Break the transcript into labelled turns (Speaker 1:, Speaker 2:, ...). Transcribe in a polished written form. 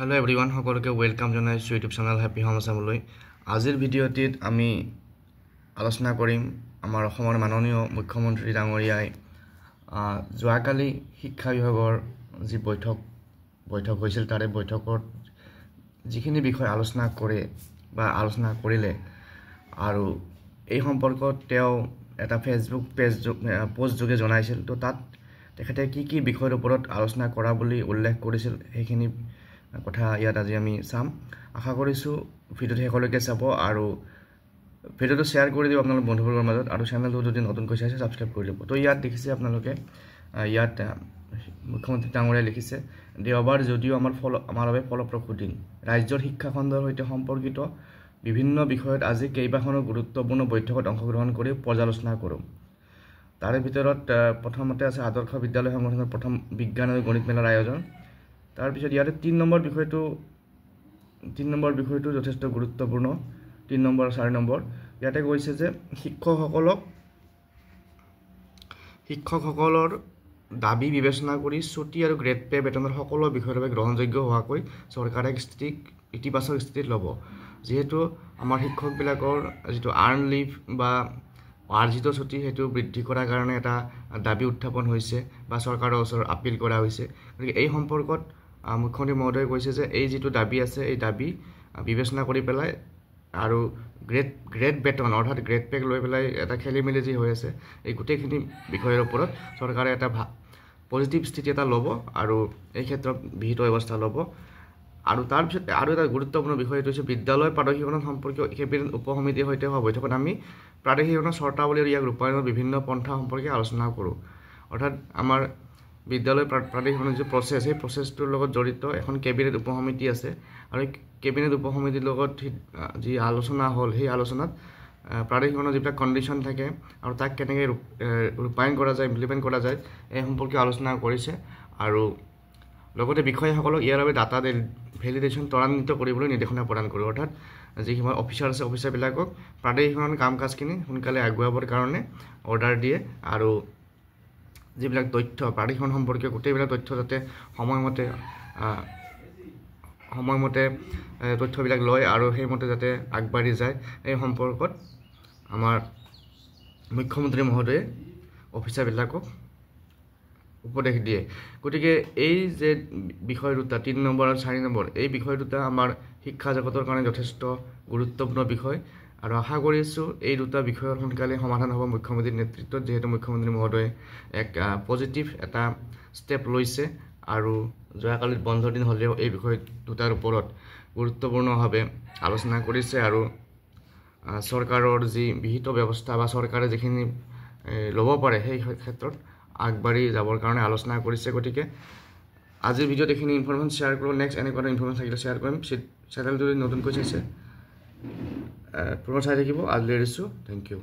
Speaker 1: Hello everyone, সকলোকে welcome জনাইছো YouTube channel happy home আসামলৈ। আজিৰ ভিডিঅ'টিত আমি আলোচনা কৰিম আমাৰ অসমৰ মাননীয় মুখ্যমন্ত্ৰী ডাঙৰীয়াই যোৱাকালি শিক্ষা বিভাগৰ যি বৈঠক হৈছিল তাৰে বৈঠকত যিখিনি বিষয় আলোচনা কৰে বা আলোচনা কৰিলে আৰু এই সম্পৰ্কত তেওঁ এটা ফেসবুক পোষ্ট যোগে জনাইছিল। তো তাত তেখেতে কি বিষয়ৰ ওপৰত আলোচনা কৰা বুলি উল্লেখ কৰিছিল সেইখিনি কথা ইয়াত আজি আমি চাম। আশা কৰিছো ভিডিঅ'টো শেষলৈকে চাব আৰু ভিডিঅ'টো শ্বেয়াৰ কৰি দিব আপোনালোকৰ বন্ধুবৰ্গৰ মাজত আৰু চেনেলটো যদি নতুনকৈ চাইছে সাবস্ক্ৰাইব কৰি দিব। তো ইয়াত দেখিছে আপোনালোকে ইয়াত মুখ্যমন্ত্ৰী ডাঙৰীয়াই লিখিছে, দেওবাৰ যদিও আমাৰ বাবে ফলপ্ৰসূ দিন, ৰাজ্যৰ শিক্ষা খণ্ডৰ সৈতে সম্পৰ্কিত বিভিন্ন বিষয়ত আজি কেইবাখনো গুৰুত্বপূৰ্ণ বৈঠকত অংশগ্ৰহণ কৰি পৰ্যালোচনা কৰোঁ। তাৰে ভিতৰত প্ৰথমতে আছে আদৰ্শ বিদ্যালয় সংগঠনৰ প্ৰথম বিজ্ঞান আৰু গণিত মেলাৰ আয়োজন। তাৰপিছত ইয়াতে ৩ নম্বৰ বিষয়টো যথেষ্ট গুৰুত্বপূৰ্ণ। ৩ নম্বৰ আৰু ৪ নম্বৰ ইয়াতে কৈছে যে শিক্ষকসকলৰ দাবী বিবেচনা কৰি ছুটি আৰু গ্ৰেড পে বেতনৰ সকলো বিষয়ৰ বাবে গ্ৰহণযোগ্য হোৱাকৈ চৰকাৰে ইতিবাচক স্থিতিত ল'ব। যিহেতু আমাৰ শিক্ষকবিলাকৰ যিটো আৰ্ণ লিভ বা আৰ্জিত ছুটি সেইটো বৃদ্ধি কৰাৰ কাৰণে এটা দাবী উত্থাপন হৈছে বা চৰকাৰৰ ওচৰত আপিল কৰা হৈছে। গতিকে এই সম্পৰ্কত মুখ্যমন্ত্ৰী মহোদয়ে কৈছে যে এই যিটো দাবী আছে এই দাবী বিবেচনা কৰি পেলাই আৰু গ্ৰেড বেতন অৰ্থাৎ গ্ৰেড পেক লৈ পেলাই এটা খেলিমেলি যি হৈ আছে এই গোটেইখিনি বিষয়ৰ ওপৰত চৰকাৰে এটা পজিটিভ স্থিতি এটা ল'ব আৰু এই ক্ষেত্ৰত বিহিত ব্যৱস্থা ল'ব। আৰু তাৰপিছত আৰু এটা গুৰুত্বপূৰ্ণ বিষয় এইটো হৈছে বিদ্যালয় প্ৰাদেশিকৰণ সম্পৰ্কীয় কেবিনেট উপসমিতিৰ সৈতে হোৱা বৈঠকত আমি প্ৰাদেশিকৰণৰ চৰ্তাৱলী আৰু ইয়াক ৰূপায়ণৰ বিভিন্ন পন্থা সম্পৰ্কে আলোচনা কৰোঁ। অৰ্থাৎ আমাৰ বিদ্যালয় প্ৰাদেশিকৰণৰ যি প্ৰচেছ সেই প্ৰচেছটোৰ লগত জড়িত এখন কেবিনেট উপসমিতি আছে আৰু কেবিনেট উপসমিতিৰ লগত যি আলোচনা হ'ল সেই আলোচনাত প্ৰাদেশিকৰণৰ যিবিলাক কণ্ডিশ্যন থাকে আৰু তাক কেনেকৈ ৰূপায়ণ কৰা যায়, ইমপ্লিমেণ্ট কৰা যায় এই সম্পৰ্কে আলোচনা কৰিছে। আৰু লগতে বিষয়াসকলক ইয়াৰ বাবে ডাটা ভেলিডেশ্যন ত্বৰান্বিত কৰিবলৈ নিৰ্দেশনা প্ৰদান কৰোঁ। অৰ্থাৎ যিসমূহ অফিচাৰ আছে অফিচাৰবিলাকক প্ৰাদেশিকৰণৰ কাম কাজখিনি সোনকালে আগুৱাবৰ কাৰণে অৰ্ডাৰ দিয়ে আৰু যিবিলাক তথ্য প্ৰাদেশিকৰণ সম্পৰ্কীয় গোটেইবিলাক তথ্য যাতে সময়মতে তথ্যবিলাক লয় আৰু সেইমতে যাতে আগবাঢ়ি যায় এই সম্পৰ্কত আমাৰ মুখ্যমন্ত্ৰী মহোদয়ে অফিচাৰবিলাকক উপদেশ দিয়ে। গতিকে এই যে বিষয় দুটা ৩ নম্বৰ আৰু ৪ নম্বৰ এই বিষয় দুটা আমাৰ শিক্ষা জগতৰ কাৰণে যথেষ্ট গুৰুত্বপূৰ্ণ বিষয় আৰু আশা কৰিছোঁ এই দুটা বিষয়ৰ সোনকালে সমাধান হ'ব মুখ্যমন্ত্ৰীৰ নেতৃত্বত, যিহেতু মুখ্যমন্ত্ৰী মহোদয়ে এক পজিটিভ এটা ষ্টেপ লৈছে আৰু যোৱাকালিত বন্ধৰ দিন হ'লেও এই বিষয় দুটাৰ ওপৰত গুৰুত্বপূৰ্ণভাৱে আলোচনা কৰিছে আৰু চৰকাৰৰ যি বিহিত ব্যৱস্থা বা চৰকাৰে যিখিনি ল'ব পাৰে সেই ক্ষেত্ৰত আগবাঢ়ি যাবৰ কাৰণে আলোচনা কৰিছে। গতিকে আজিৰ ভিডিঅ'ত এইখিনি ইনফৰমেশ্যন শ্বেয়াৰ কৰোঁ। নেক্সট এনেকুৱা ইনফৰমেশ্যন থাকিলে শ্বেয়াৰ কৰিম। চেনেলটো যদি নতুনকৈ চাইছে পুনৰ চাই থাকিব। আজিলৈ এৰিছোঁ। Thank U.